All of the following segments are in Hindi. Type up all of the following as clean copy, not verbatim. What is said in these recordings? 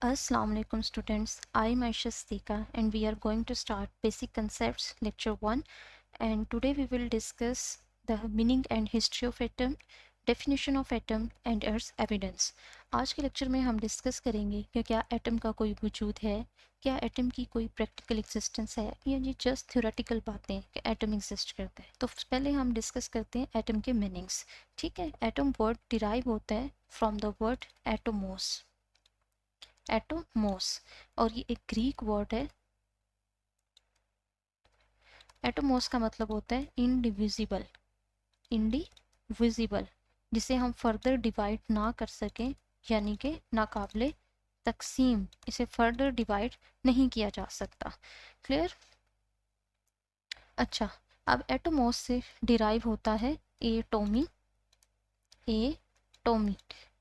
Assalamu alaikum students, I am Aisha Stika and we are going to start Basic Concepts Lecture 1, and today we will discuss the meaning and history of atom, definition of atom and its evidence. आज के लेक्चर में हम डिस्कस करेंगे कि क्या एटम का कोई वजूद है, क्या एटम की कोई प्रैक्टिकल एग्जिस्टेंस है या ये जस्ट थ्योरेटिकल बातें कि एटम एग्जिस्ट करता है। तो पहले हम डिस्कस करते हैं एटम के मीनिंग्स। ठीक है, एटम वर्ड डिराइव होता है from the word atomos, atomos, और ये एक ग्रीक वर्ड है। एटोमोस का मतलब होता है इनडिविजिबल, इनडिविजिबल, जिसे हम फर्दर डिवाइड ना कर सकें, यानी कि नाकाबिले तकसीम, इसे फर्दर डिवाइड नहीं किया जा सकता। क्लियर? अच्छा, अब एटोमोस से डिराइव होता है एटोमी, एटोमी,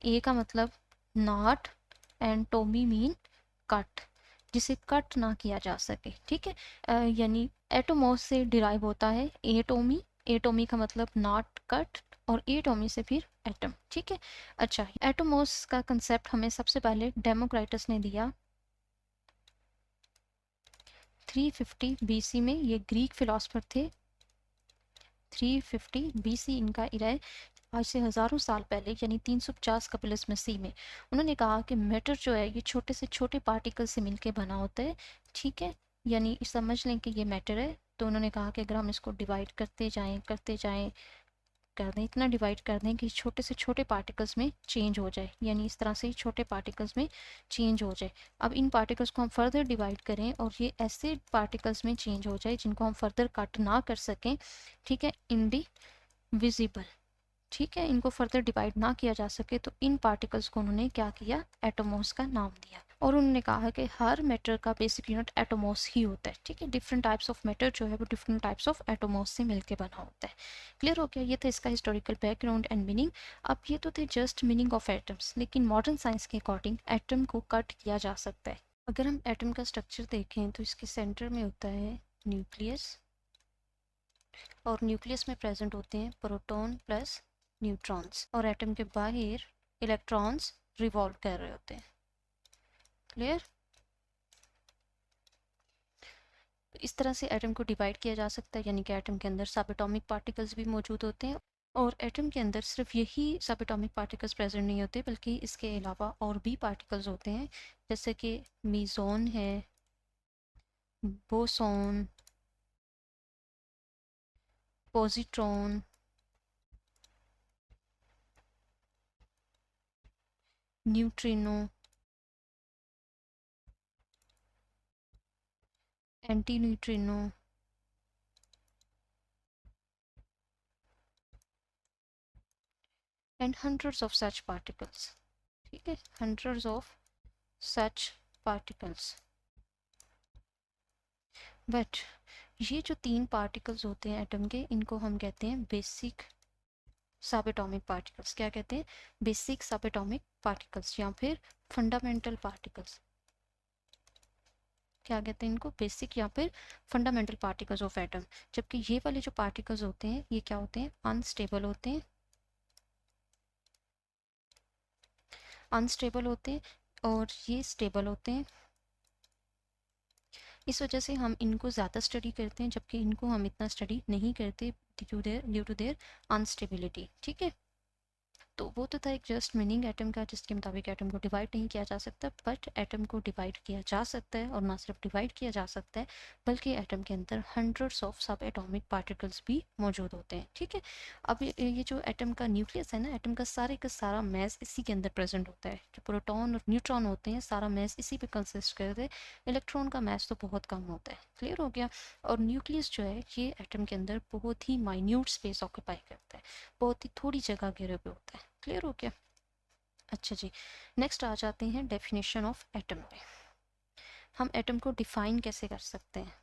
ए का मतलब not and tomy mean cut, जिसे कट ना किया जा सके। ठीक है, यानी एटोमोस से डिराइव होता है एटोमी, एटोमी का मतलब नॉट कट, और एटोमी से फिर एटम। ठीक है, अच्छा, एटोमोस का कंसेप्ट हमें सबसे पहले डेमोक्राइटस ने दिया 350 बीसी में। ये ग्रीक फिलोसफर थे, 350 बीसी इनका इरा है, आज से हज़ारों साल पहले, यानी 350 कपिल मसीह में। उन्होंने कहा कि मैटर जो है ये छोटे से छोटे पार्टिकल से मिलके बना होता है। ठीक है, यानी समझ लें कि ये मैटर है। तो उन्होंने कहा कि अगर हम इसको डिवाइड करते जाएं कर दें, इतना डिवाइड कर दें कि छोटे से छोटे पार्टिकल्स में चेंज हो जाए, यानी इस तरह से ही छोटे पार्टिकल्स में चेंज हो जाए। अब इन पार्टिकल्स को हम फर्दर डिवाइड करें और ये ऐसे पार्टिकल्स में चेंज हो जाए जिनको हम फर्दर कट ना कर सकें। ठीक है, इनडिविजिबल, ठीक है, इनको फर्दर डिवाइड ना किया जा सके, तो इन पार्टिकल्स को उन्होंने क्या किया, एटोमोस का नाम दिया। और उन्होंने कहा कि हर मैटर का बेसिक यूनिट एटोमोस ही होता है। ठीक है, डिफरेंट टाइप्स ऑफ मैटर जो है वो डिफरेंट टाइप्स ऑफ एटोमोस से मिलकर बना होता है। क्लियर हो गया? ये था इसका हिस्टोरिकल बैकग्राउंड एंड मीनिंग। अब ये तो थे जस्ट मीनिंग ऑफ एटम्स, लेकिन मॉडर्न साइंस के अकॉर्डिंग एटम को कट किया जा सकता है। अगर हम एटम का स्ट्रक्चर देखें तो इसके सेंटर में होता है न्यूक्लियस, और न्यूक्लियस में प्रेजेंट होते हैं प्रोटॉन प्लस न्यूट्रॉन्स, और एटम के बाहर इलेक्ट्रॉन्स रिवॉल्व कर रहे होते हैं। क्लियर? तो इस तरह से एटम को डिवाइड किया जा सकता है, यानी कि एटम के अंदर सब एटॉमिक पार्टिकल्स भी मौजूद होते हैं, और एटम के अंदर सिर्फ यही सब एटॉमिक पार्टिकल्स प्रेजेंट नहीं होते, बल्कि इसके अलावा और भी पार्टिकल्स होते हैं, जैसे कि मीजोन है, boson, positron, neutrino, anti neutrino, and hundreds of such particles. ठीक है, hundreds of such particles. But ये जो तीन पार्टिकल्स होते हैं एटम के, इनको हम कहते हैं बेसिक सब एटॉमिक पार्टिकल्स। क्या कहते हैं? बेसिक सब एटॉमिक पार्टिकल्स, या फिर फंडामेंटल पार्टिकल्स। क्या कहते हैं इनको? बेसिक या फिर फंडामेंटल पार्टिकल्स ऑफ एटम। जबकि ये वाले जो पार्टिकल्स होते हैं ये क्या होते हैं? अनस्टेबल होते हैं, अनस्टेबल होते हैं, और ये स्टेबल होते हैं। इस वजह से हम इनको ज़्यादा स्टडी करते हैं, जबकि इनको हम इतना स्टडी नहीं करते ड्यू टू देयर अनस्टेबिलिटी। ठीक है, तो वो तो था एक जस्ट मीनिंग एटम का, जिसके मुताबिक एटम को डिवाइड नहीं किया जा सकता, बट एटम को डिवाइड किया जा सकता है, और ना सिर्फ डिवाइड किया जा सकता है बल्कि एटम के अंदर हंड्रेड्स ऑफ सब एटॉमिक पार्टिकल्स भी मौजूद होते हैं। ठीक है, अब ये जो एटम का न्यूक्लियस है ना, एटम का सारा मैस इसी के अंदर प्रेजेंट होता है। जो प्रोटॉन और न्यूट्रॉन होते हैं, सारा मैस इसी पे कंसिस्ट करते हैं। इलेक्ट्रॉन का मैस तो बहुत कम होता है। क्लियर हो गया? और न्यूक्लियस जो है ये एटम के अंदर बहुत ही माइन्यूट स्पेस ऑक्यूपाई करता है, बहुत ही थोड़ी जगह घेरे पे होता है। क्लियर हो गया? अच्छा जी, नेक्स्ट आ जाते हैं डेफिनेशन ऑफ एटम पे। हम एटम को डिफाइन कैसे कर सकते हैं?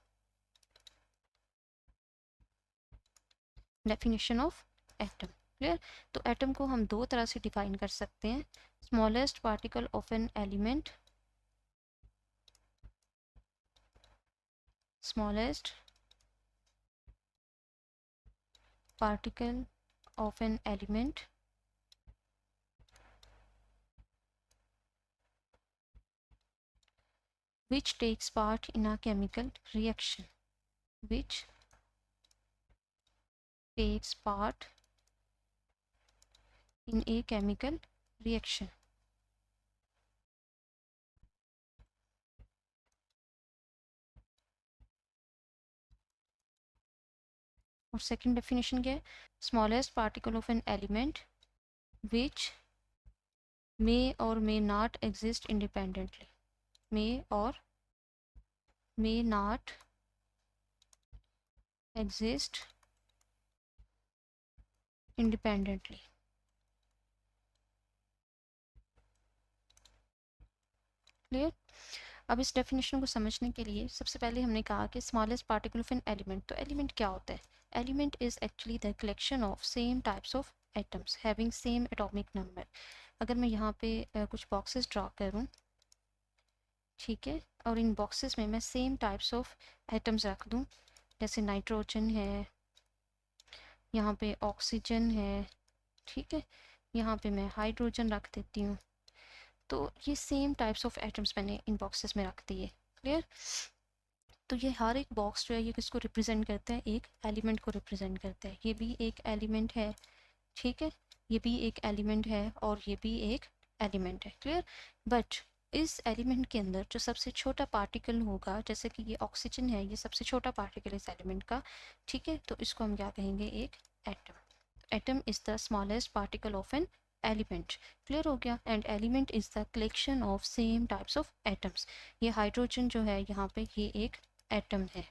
Definition of atom. क्लियर? तो एटम को हम दो तरह से डिफाइन कर सकते हैं। Smallest particle of an element, smallest particle of an element which takes part in a chemical reaction, which takes part in a chemical reaction. और सेकंड डेफिनेशन क्या है? Smallest particle of an element which may or may not exist independently, may or may not exist independently. Clear? अब इस डेफिनेशन को समझने के लिए सबसे पहले हमने कहा कि smallest particle of an element, तो एलिमेंट क्या होता है? Element is actually the collection of same types of atoms having same atomic number. अगर मैं यहाँ पे कुछ बॉक्सेस ड्रॉ करूँ, ठीक है, और इन बॉक्सेस में मैं सेम टाइप्स ऑफ एटम्स रख दूँ, जैसे नाइट्रोजन है, यहाँ पे ऑक्सीजन है, ठीक है, यहाँ पे मैं हाइड्रोजन रख देती हूँ, तो ये सेम टाइप्स ऑफ एटम्स मैंने इन बॉक्सेस में रख दिए. क्लियर? तो ये हर एक बॉक्स जो है ये किसको रिप्रेजेंट करता है? एक एलिमेंट को रिप्रेजेंट करता है. ये भी एक एलिमेंट है, ठीक है, ये भी एक एलिमेंट है और ये भी एक एलिमेंट है. क्लियर? बट इस एलिमेंट के अंदर जो सबसे छोटा पार्टिकल होगा, जैसे कि ये ऑक्सीजन है, ये सबसे छोटा पार्टिकल इस एलिमेंट का, ठीक है, तो इसको हम क्या कहेंगे? एक atom. Atom is the smallest particle of an element. Clear हो गया? And element is the collection of same types of atoms. ये हाइड्रोजन जो है यहाँ पे ये एक एटम है.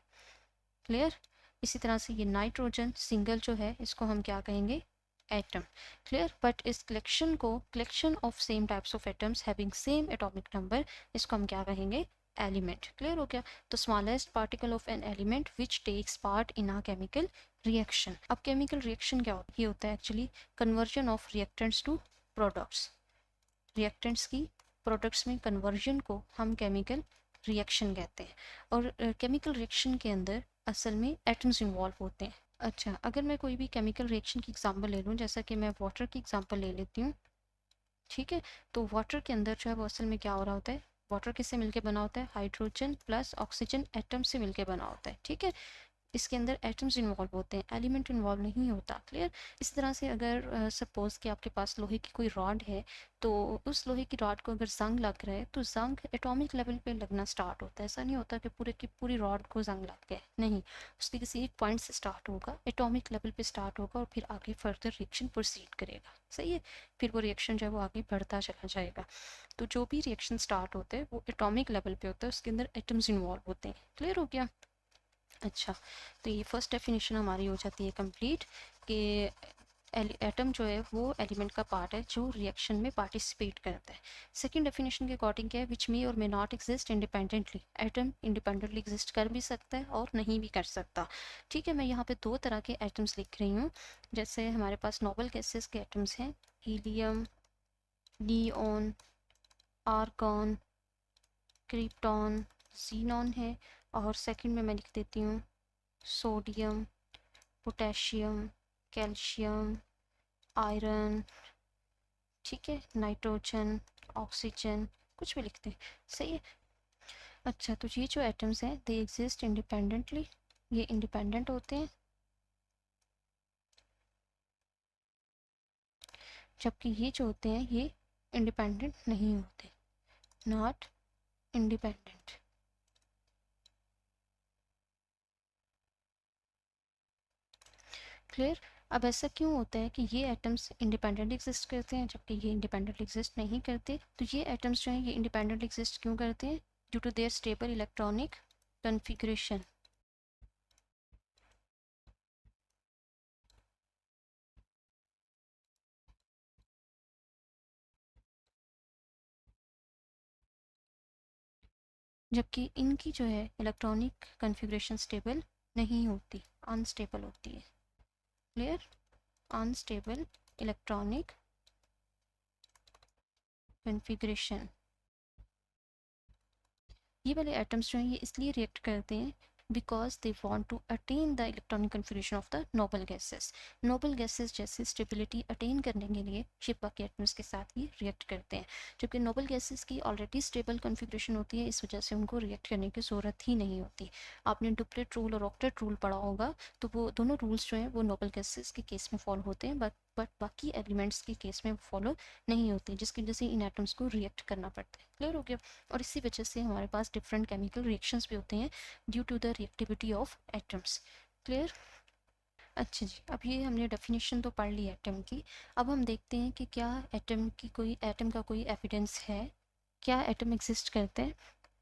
क्लियर? इसी तरह से ये नाइट्रोजन सिंगल जो है इसको हम क्या कहेंगे? एटम. क्लियर? बट इस कलेक्शन को, collection of same types of atoms having same atomic number, इसको हम क्या कहेंगे? एलिमेंट. क्लियर हो गया? तो smallest particle of an element which takes part in a chemical reaction. अब केमिकल रिएक्शन क्या होता है? ये होता है actually conversion of reactants to products. Reactants की प्रोडक्ट्स में कन्वर्जन को हम केमिकल रिएक्शन कहते हैं. और केमिकल रिएक्शन के अंदर असल में एटम्स इन्वॉल्व होते हैं. अच्छा, अगर मैं कोई भी केमिकल रिएक्शन की एग्जांपल ले लूँ, जैसा कि मैं वाटर की एग्जांपल ले लेती हूँ, ठीक है, तो वाटर के अंदर जो है वो असल में क्या हो रहा होता है? वाटर किससे मिलके बना होता है? हाइड्रोजन प्लस ऑक्सीजन एटम से मिलके बना होता है. ठीक है, इसके अंदर एटम्स इन्वॉल्व होते हैं, एलिमेंट इन्वॉल्व नहीं होता. क्लियर? इसी तरह से अगर सपोज कि आपके पास लोहे की कोई रॉड है, तो उस लोहे की रॉड को अगर जंग लग रहा है तो जंग एटॉमिक लेवल पे लगना स्टार्ट होता है. ऐसा नहीं होता कि पूरे की पूरी रॉड को जंग लग गए, नहीं, उसके किसी एक पॉइंट से स्टार्ट होगा, एटॉमिक लेवल पे स्टार्ट होगा और फिर आगे फर्दर रिएक्शन प्रोसीड करेगा. सही है? फिर वो रिएक्शन जो है वो आगे बढ़ता चला जाएगा. तो जो भी रिएक्शन स्टार्ट होता है वो एटॉमिक लेवल पे होता है, उसके अंदर एटम्स इन्वॉल्व होते हैं. क्लियर हो गया? अच्छा, तो ये फर्स्ट डेफिनेशन हमारी हो जाती है कंप्लीट कि एटम जो है वो एलिमेंट का पार्ट है जो रिएक्शन में पार्टिसिपेट करता है. सेकंड डेफिनेशन के अकॉर्डिंग क्या है? विच मे और may not exist independently. Atom independently exist कर भी सकता है और नहीं भी कर सकता. ठीक है, मैं यहाँ पे दो तरह के एटम्स लिख रही हूँ. जैसे हमारे पास नोबल गैसेस के एटम्स हैं, helium, neon, argon, krypton, xenon है. और सेकंड में मैं लिख देती हूँ सोडियम, पोटेशियम, कैल्शियम, आयरन, ठीक है, नाइट्रोजन, ऑक्सीजन, कुछ भी लिखते हैं. सही है? अच्छा, तो ये जो एटम्स हैं दे एग्जिस्ट इंडिपेंडेंटली, ये इंडिपेंडेंट होते हैं, जबकि ये जो होते हैं ये इंडिपेंडेंट नहीं होते, नॉट इंडिपेंडेंट. क्लियर? अब ऐसा क्यों होता है कि ये एटम्स इंडिपेंडेंट एग्जिस्ट करते हैं जबकि ये इंडिपेंडेंट एग्जिस्ट नहीं करते? तो ये एटम्स जो हैं ये इंडिपेंडेंट एग्जिस्ट क्यों करते हैं? Due to their stable electronic configuration. जबकि इनकी जो है इलेक्ट्रॉनिक कन्फिग्रेशन स्टेबल नहीं होती, अनस्टेबल होती है. क्लियर? Unstable electronic configuration. ये वाले एटम्स जो हैं ये इसलिए रिएक्ट करते हैं because they want to attain the electronic configuration of the noble gases. noble gases जैसे स्टेबिलिटी अटेन करने के लिए शिपा के एटम्स के साथ ही रिएक्ट करते हैं, जबकि नोबल गैसेस की ऑलरेडी स्टेबल कॉन्फ़िगरेशन होती है, इस वजह से उनको रिएक्ट करने की ज़रूरत ही नहीं होती। आपने डुप्लेट रूल और ऑक्टेट रूल पढ़ा होगा, तो वो दोनों रूल्स जो हैं वो नोबल गैसेस के केस में फॉलो होते हैं, बट बाकी एलिमेंट्स के केस में फॉलो नहीं होते, जिसकी वजह से इन एटम्स को रिएक्ट करना पड़ता है। क्लियर हो गया? और इसी वजह से हमारे पास डिफरेंट केमिकल रिएक्शंस भी होते हैं due to the reactivity of atoms. Clear? अच्छा जी, अब ये हमने डेफिनेशन तो पढ़ ली एटम की। अब हम देखते हैं कि क्या एटम का कोई एविडेंस है, क्या एटम एग्जिस्ट करते हैं,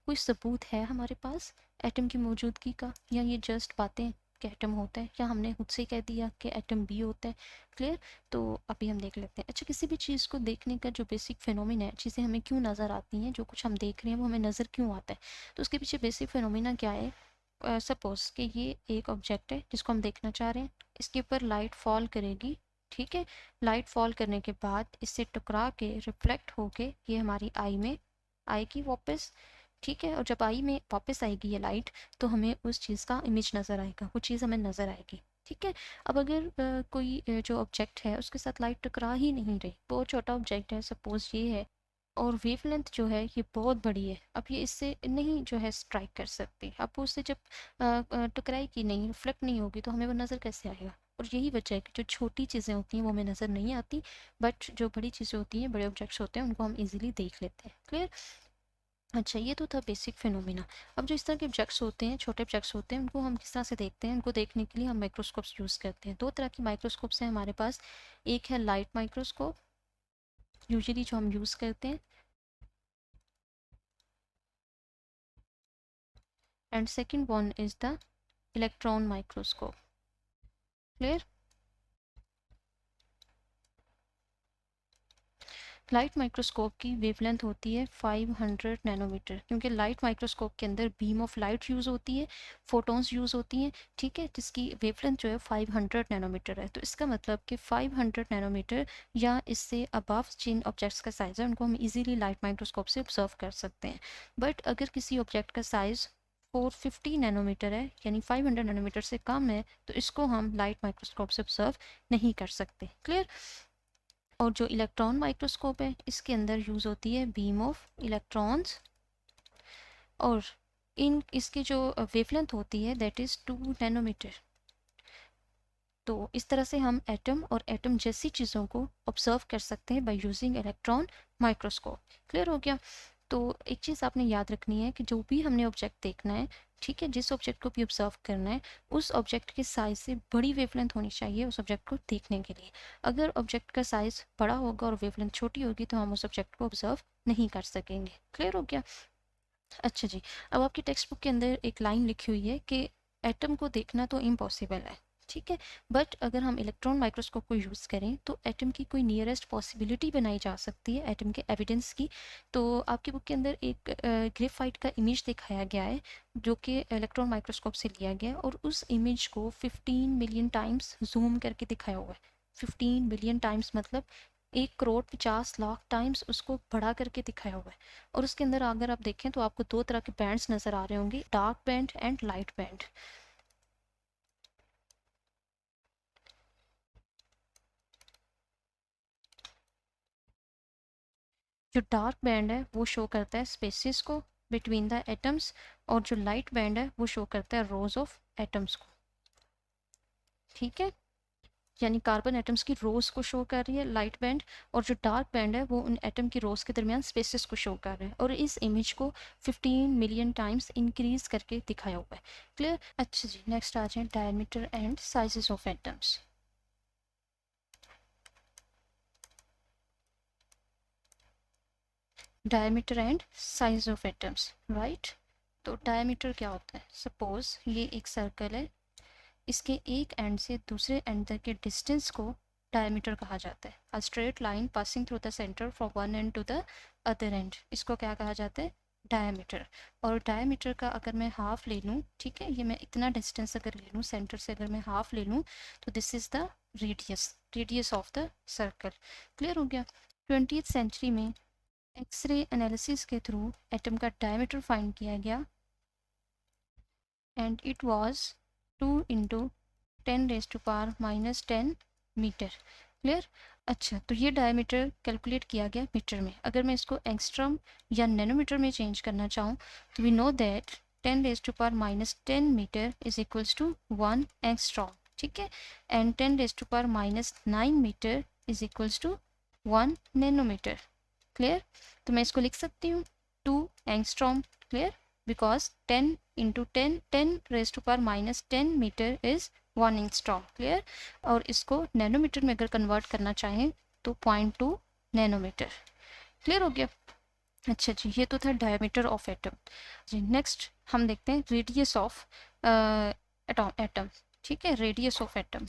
कोई सबूत है हमारे पास एटम की मौजूदगी का, या ये जस्ट बातें कि एटम होता है, या हमने खुद से ही कह दिया कि एटम भी होता है। क्लियर? तो अभी हम देख लेते हैं। अच्छा, किसी भी चीज़ को देखने का जो बेसिक फिनोमिना है, चीज़ें हमें क्यों नज़र आती हैं, जो कुछ हम देख रहे हैं वो हमें नज़र क्यों आता है, तो उसके पीछे बेसिक फिनोमिना क्या है। सपोज कि ये एक ऑब्जेक्ट है जिसको हम देखना चाह रहे हैं, इसके ऊपर लाइट फॉल करेगी, ठीक है। लाइट फॉल करने के बाद इससे टकरा के रिफ्लेक्ट होके ये हमारी आई में आएगी वापस, ठीक है। और जब आई में वापस आएगी ये लाइट, तो हमें उस चीज़ का इमेज नज़र आएगा, वो चीज़ हमें नज़र आएगी, ठीक है। अब अगर कोई जो ऑब्जेक्ट है उसके साथ लाइट टकरा ही नहीं रही, बहुत छोटा ऑब्जेक्ट है, सपोज ये है, और वेवलेंथ जो है ये बहुत बड़ी है, अब ये इससे नहीं जो है स्ट्राइक कर सकती, अब वो उससे जब टकराएगी नहीं, रिफ्लेक्ट नहीं होगी, तो हमें वो नज़र कैसे आएगा। और यही वजह है कि जो छोटी चीज़ें होती हैं वो हमें नज़र नहीं आती, बट जो बड़ी चीज़ें होती हैं, बड़े ऑब्जेक्ट्स होते हैं, उनको हम इजीली देख लेते हैं। क्लियर? अच्छा, ये तो था बेसिक फिनोमिना। अब जो इस तरह के ऑब्जेक्ट्स होते हैं, छोटे ऑब्जेक्ट्स होते हैं, उनको हम किस तरह से देखते हैं, उनको देखने के लिए हम माइक्रोस्कोप्स यूज़ करते हैं। दो तरह की माइक्रोस्कोप्स हैं हमारे पास, एक है लाइट माइक्रोस्कोप, यूजुअली जो हम यूज़ करते हैं, and second one is the electron microscope. Clear? Light microscope की वेवलेंथ होती है 500 नैनोमीटर, क्योंकि लाइट माइक्रोस्कोप के अंदर बीम ऑफ लाइट यूज़ होती है, फोटॉन्स यूज़ होती हैं, ठीक है, जिसकी वेवलेंथ जो है 500 नैनोमीटर है। तो इसका मतलब कि 500 नैनोमीटर या इससे अबव जिन ऑब्जेक्ट्स का साइज़ है उनको हम इजीली लाइट माइक्रोस्कोप से ऑब्जर्व कर सकते हैं। बट अगर किसी ऑब्जेक्ट का साइज़ 450 नैनोमीटर है, यानी 500 नैनोमीटर से कम है, तो इसको हम लाइट माइक्रोस्कोप से ऑब्जर्व नहीं कर सकते। क्लियर? और जो इलेक्ट्रॉन माइक्रोस्कोप है, इसके अंदर यूज़ होती है बीम ऑफ इलेक्ट्रॉन्स, और इन इसकी जो वेवलेंथ होती है दैट इज़ 2 नैनोमीटर। तो इस तरह से हम एटम और एटम जैसी चीज़ों को ऑब्जर्व कर सकते हैं by using electron microscope. Clear हो गया? तो एक चीज़ आपने याद रखनी है कि जो भी हमने ऑब्जेक्ट देखना है, ठीक है, जिस ऑब्जेक्ट को भी ऑब्जर्व करना है, उस ऑब्जेक्ट के साइज से बड़ी वेवलेंथ होनी चाहिए उस ऑब्जेक्ट को देखने के लिए। अगर ऑब्जेक्ट का साइज बड़ा होगा और वेवलेंथ छोटी होगी, तो हम उस ऑब्जेक्ट को ऑब्जर्व नहीं कर सकेंगे। क्लियर हो गया? अच्छा जी, अब आपकी टेक्स्ट बुक के अंदर एक लाइन लिखी हुई है कि एटम को देखना तो इम्पॉसिबल है, ठीक है, बट अगर हम इलेक्ट्रॉन माइक्रोस्कोप को यूज़ करें तो एटम की कोई नियरेस्ट पॉसिबिलिटी बनाई जा सकती है, एटम के एविडेंस की। तो आपकी बुक के अंदर एक ग्रेफाइट का इमेज दिखाया गया है, जो कि इलेक्ट्रॉन माइक्रोस्कोप से लिया गया है, और उस इमेज को 15 मिलियन टाइम्स जूम करके दिखाया हुआ है। 15 मिलियन टाइम्स मतलब 1 करोड़ 50 लाख टाइम्स उसको बढ़ा करके दिखाया हुआ है। और उसके अंदर अगर आप देखें तो आपको दो तरह के बैंड्स नज़र आ रहे होंगे, dark band and light band. जो डार्क बैंड है वो शो करता है स्पेसिस को बिटवीन द एटम्स, और जो लाइट बैंड है वो शो करता है रोज ऑफ एटम्स को, ठीक है। यानी कार्बन एटम्स की रोज को शो कर रही है लाइट बैंड, और जो डार्क बैंड है वो उन एटम की रोज के दरमियान स्पेसिस को शो कर रहा है, और इस इमेज को 15 मिलियन टाइम्स इंक्रीज करके दिखाया हुआ है। क्लियर? अच्छा जी, नेक्स्ट आ जाए diameter and sizes of atoms. Diameter and size of atoms, right. तो डायमीटर क्या होता है? सपोज ये एक सर्कल है, इसके एक एंड से दूसरे एंड तक के डिस्टेंस को डायमीटर कहा जाता है। A straight line passing through the centre from one end to the other end, इसको क्या कहा जाता है? डायमीटर। और डायमीटर का अगर मैं हाफ ले लूँ, ठीक है, ये मैं इतना डिस्टेंस अगर ले लूँ सेंटर से, अगर मैं हाफ ले लूँ, तो this is the radius of the circle. Clear हो गया? 20th सेंचुरी में एक्सरे एनालिसिस के थ्रू एटम का डायमीटर फाइंड किया गया, and it was 2 into 10 raise to power minus 10 metre. Clear. अच्छा, तो ये डायमीटर कैलकुलेट किया गया मीटर में। अगर मैं इसको एंगस्ट्रॉम या नैनोमीटर में चेंज करना चाहूँ तो we know that 10 raise to power minus 10 metre is equals to 1 angstrom. ठीक है। And 10 raise to power minus 9 metre is equals to 1 nanometre. Clear. तो मैं इसको लिख सकती हूँ 2 angstrom. Clear. Because 10 into 10 raise to power minus 10 metre is 1 angstrom. Clear. और इसको नैनोमीटर में अगर कन्वर्ट करना चाहें तो 0.2 नैनोमीटर। क्लियर हो गया। अच्छा जी, ये तो था डायमीटर ऑफ एटम। जी, नेक्स्ट हम देखते हैं रेडियस ऑफ एटम। ठीक है, रेडियस ऑफ एटम।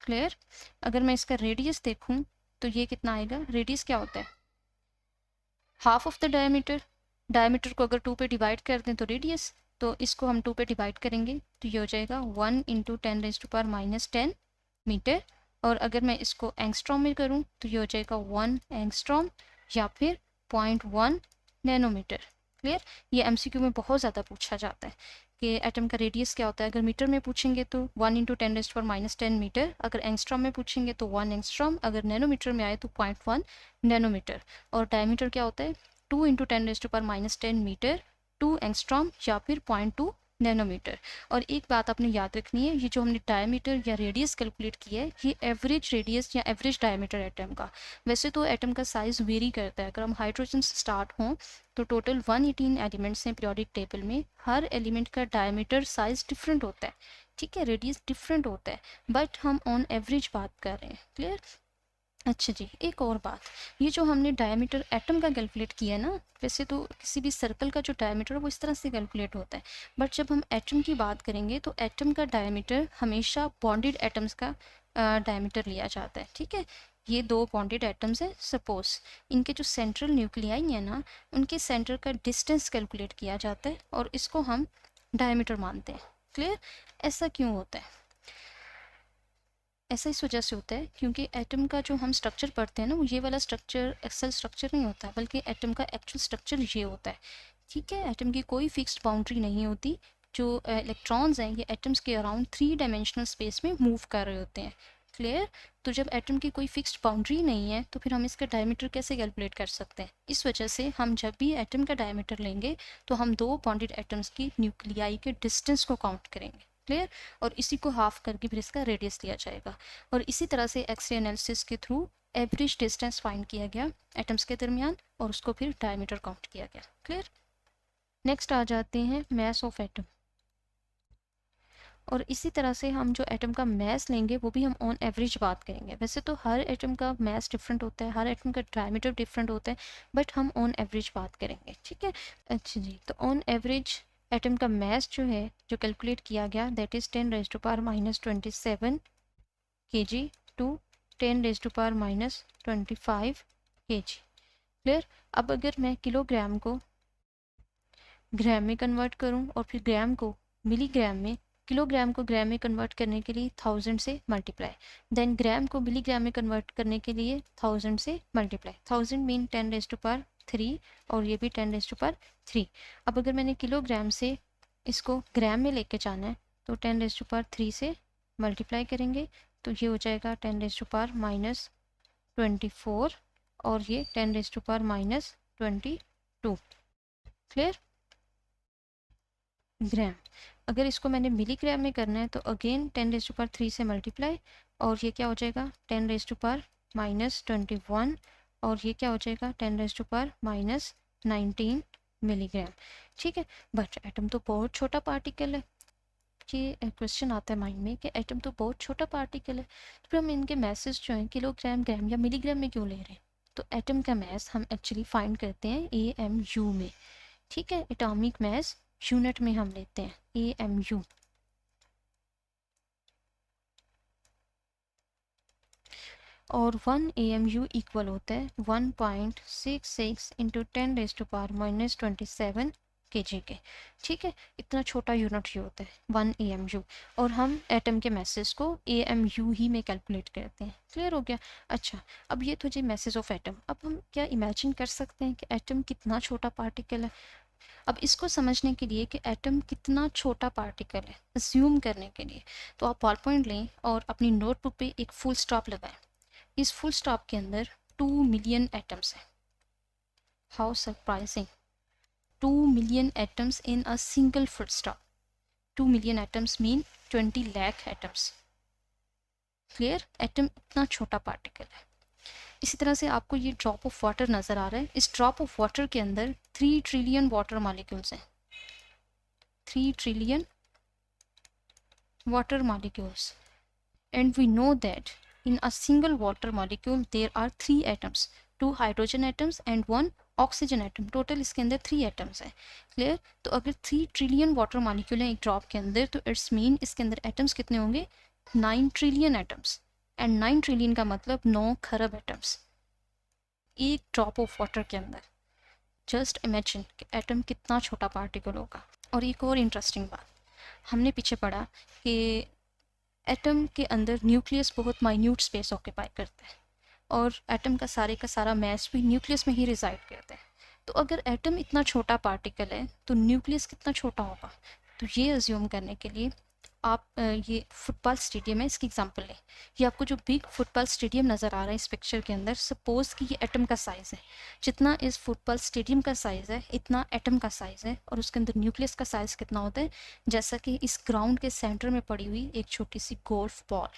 क्लियर। अगर मैं इसका रेडियस देखूं तो ये कितना आएगा। रेडियस क्या होता है, half of the diameter. Diameter को अगर 2 पे डिवाइड कर दें तो रेडियस, तो इसको हम 2 पे डिवाइड करेंगे तो ये हो जाएगा 1 into 10 raise to power minus 10 metre. और अगर मैं इसको एंगस्ट्रॉम में करूँ तो ये हो जाएगा 1 एंगस्ट्रॉम या फिर 0.1 नैनोमीटर। क्लियर। ये एमसीक्यू में बहुत ज़्यादा पूछा जाता है कि एटम का रेडियस क्या होता है। अगर मीटर में पूछेंगे तो 1 into 10 raise to power minus 10 metre, अगर एंगस्ट्रॉम में पूछेंगे तो 1 एंगस्ट्रॉम, अगर नैनोमीटर में आए तो 0.1 नैनोमीटर। और डायमीटर क्या होता है, 2 into 10 raise to power minus 10 metre, 2 angstrom या फिर 0.2 नैनोमीटर। और एक बात आपने याद रखनी है, ये जो हमने डायमीटर या रेडियस कैलकुलेट किया है ये एवरेज रेडियस या एवरेज डायमीटर एटम का। वैसे तो एटम का साइज वेरी करता है। अगर हम हाइड्रोजन से स्टार्ट हों तो टोटल 118 एलिमेंट्स हैं पीरियोडिक टेबल में। हर एलिमेंट का डायमीटर साइज डिफरेंट होता है। ठीक है, रेडियस डिफरेंट होता है, बट हम ऑन एवरेज बात कर रहे हैं। क्लियर। अच्छा जी, एक और बात, ये जो हमने डायमीटर एटम का कैलकुलेट किया है ना, वैसे तो किसी भी सर्कल का जो डायमीटर है वो इस तरह से कैलकुलेट होता है, बट जब हम एटम की बात करेंगे तो एटम का डायमीटर हमेशा बॉन्डेड एटम्स का डायमीटर लिया जाता है। ठीक है। ये दो बॉन्डेड एटम्स है, सपोज इनके जो सेंट्रल न्यूक्लियाई है ना, उनके सेंटर का डिस्टेंस कैलकुलेट किया जाता है और इसको हम डायमीटर मानते हैं। क्लियर। ऐसा क्यों होता है, ऐसा इस वजह से होता है क्योंकि एटम का जो हम स्ट्रक्चर पढ़ते हैं ना, वो ये वाला स्ट्रक्चर एक्सेल स्ट्रक्चर नहीं होता, बल्कि एटम का एक्चुअल स्ट्रक्चर ये होता है। ठीक है। एटम की कोई फिक्स्ड बाउंड्री नहीं होती। जो इलेक्ट्रॉन्स हैं ये एटम्स के अराउंड 3 डायमेंशनल स्पेस में मूव कर रहे होते हैं। क्लियर। तो जब एटम की कोई फिक्स्ड बाउंड्री नहीं है तो फिर हम इसका डायमीटर कैसे कैलकुलेट कर सकते हैं। इस वजह से हम जब भी एटम का डायमीटर लेंगे तो हम दो बॉन्डेड एटम्स की न्यूक्लियाई के डिस्टेंस को काउंट करेंगे। क्लियर। और इसी को हाफ करके फिर इसका रेडियस लिया जाएगा। और इसी तरह से एक्सरे एनालिसिस के थ्रू एवरेज डिस्टेंस फाइंड किया गया एटम्स के दरमियान और उसको फिर डायमीटर काउंट किया गया। क्लियर। नेक्स्ट आ जाते हैं मैस ऑफ एटम। और इसी तरह से हम जो एटम का मैस लेंगे वो भी हम ऑन एवरेज बात करेंगे। वैसे तो हर एटम का मैस डिफरेंट होता है, हर एटम का डायमीटर डिफरेंट होता है, बट हम ऑन एवरेज बात करेंगे। ठीक है। अच्छा जी, तो ऑन एवरेज एटम का मैस जो है जो कैलकुलेट किया गया that is 10 raise to power minus 27 kg to 10 raise to power minus 25 kg। क्लियर। अब अगर मैं किलोग्राम को ग्राम में कन्वर्ट करूं और फिर ग्राम को मिलीग्राम में, किलोग्राम को ग्राम में कन्वर्ट करने के लिए 1000 से मल्टीप्लाई, देन ग्राम को मिलीग्राम में कन्वर्ट करने के लिए 1000 से multiply. 1000 mean 10 raise to power 3 और ये भी 10 रेज टू पावर 3। अब अगर मैंने किलोग्राम से इसको ग्राम में लेके जाना है तो 10 रेज टू पावर 3 से मल्टीप्लाई करेंगे तो ये हो जाएगा 10 रेज टू पावर माइनस 24 और ये 10 raise to power minus 22। Clear. Gram. अगर इसको मैंने मिलीग्राम में करना है तो अगेन 10 रेज टू पावर 3 से मल्टीप्लाई और ये क्या हो जाएगा 10 रेज टू पावर माइनस 21 और ये क्या हो जाएगा 10 raise to power minus 19 milligram. ठीक है। बट एटम तो बहुत छोटा पार्टिकल है। ये क्वेश्चन आता है माइंड में कि एटम तो बहुत छोटा पार्टिकल है, तो फिर हम इनके मैसेज जो हैं किलोग्राम, ग्राम या मिलीग्राम में क्यों ले रहे हैं। तो एटम का मैस हम एक्चुअली फाइंड करते हैं AMU में। ठीक है। एटॉमिक मैस यूनिट में हम लेते हैं AMU। और 1 AMU इक्वल होता है 1.66 into 10 raise to power minus 27 KG के, ठीक है। इतना छोटा यूनिट ही होता है 1 AMU, और हम एटम के मैसेज को AMU ही में कैलकुलेट करते हैं। क्लियर हो गया? अच्छा, अब ये तो जी मैसेज ऑफ एटम। अब हम क्या इमेजिन कर सकते हैं कि एटम कितना छोटा पार्टिकल है। अब इसको समझने के लिए कि एटम कितना छोटा पार्टिकल है, अज्यूम करने के लिए, तो आप बॉल पॉइंट लें और अपनी नोटबुक पे एक फुल स्टॉप लगाएं। इस फुल स्टॉप के अंदर 2 मिलियन एटम्स हैं। How surprising, 2 million atoms in a single full stop. 2 million atoms mean 20 lakh atoms. Clear? Atom इतना छोटा पार्टिकल है। इसी तरह से आपको ये ड्रॉप ऑफ वाटर नज़र आ रहा है। इस ड्रॉप ऑफ वाटर के अंदर 3 ट्रिलियन वाटर मॉलिक्यूल्स हैं। 3 trillion water molecules, and we know that in a single water molecule there are 3 atoms, 2 hydrogen atoms and 1 oxygen atom. Total इसके अंदर 3 एटम्स हैं। क्लियर? तो अगर 3 ट्रिलियन वाटर मॉलिक्यूल हैं एक ड्रॉप के अंदर, तो इट्स मीन इसके अंदर एटम्स कितने होंगे? 9 ट्रिलियन एटम्स। एंड 9 ट्रिलियन का मतलब 9 खरब एटम्स एक ड्रॉप ऑफ वाटर के अंदर। जस्ट इमेजिन कि एटम कितना छोटा पार्टिकल होगा। और एक और इंटरेस्टिंग बात, हमने पीछे पढ़ा कि एटम के अंदर न्यूक्लियस बहुत माइन्यूट स्पेस ऑक्यूपाई करता है, और एटम का सारा मैस भी न्यूक्लियस में ही रिजाइड करता है। तो अगर एटम इतना छोटा पार्टिकल है तो न्यूक्लियस कितना छोटा होगा। तो ये अज्यूम करने के लिए आप ये फुटबॉल स्टेडियम है, इसकी एग्जांपल लें। ये आपको जो बिग फुटबॉल स्टेडियम नज़र आ रहा है इस पिक्चर के अंदर, सपोज़ कि ये एटम का साइज़ है। जितना इस फुटबॉल स्टेडियम का साइज़ है इतना एटम का साइज़ है, और उसके अंदर न्यूक्लियस का साइज़ कितना होता है? जैसा कि इस ग्राउंड के सेंटर में पड़ी हुई एक छोटी सी golf ball.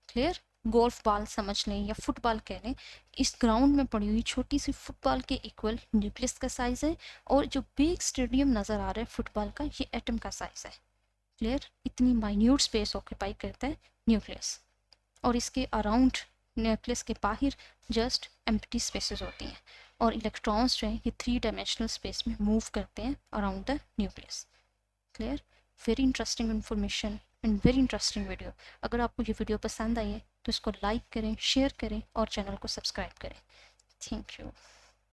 Clear? Golf ball समझ लें या फुटबॉल कह लें, इस ग्राउंड में पड़ी हुई छोटी सी फुटबॉल के इक्वल न्यूक्लियस का साइज़ है, और जो बिग स्टेडियम नज़र आ रहा है फुटबॉल का, ये एटम का साइज़ है। क्लियर? इतनी माइन्यूट स्पेस ऑक्यूपाई करता है न्यूक्लियस, और इसके अराउंड न्यूक्लियस के बाहर जस्ट एम्प्टी स्पेसेस होती हैं, और इलेक्ट्रॉन्स जो हैं ये 3 डायमेंशनल स्पेस में मूव करते हैं around the nucleus. Clear? Very interesting information and very interesting video. अगर आपको ये वीडियो पसंद आई है तो इसको लाइक करें, शेयर करें और चैनल को सब्सक्राइब करें। Thank you.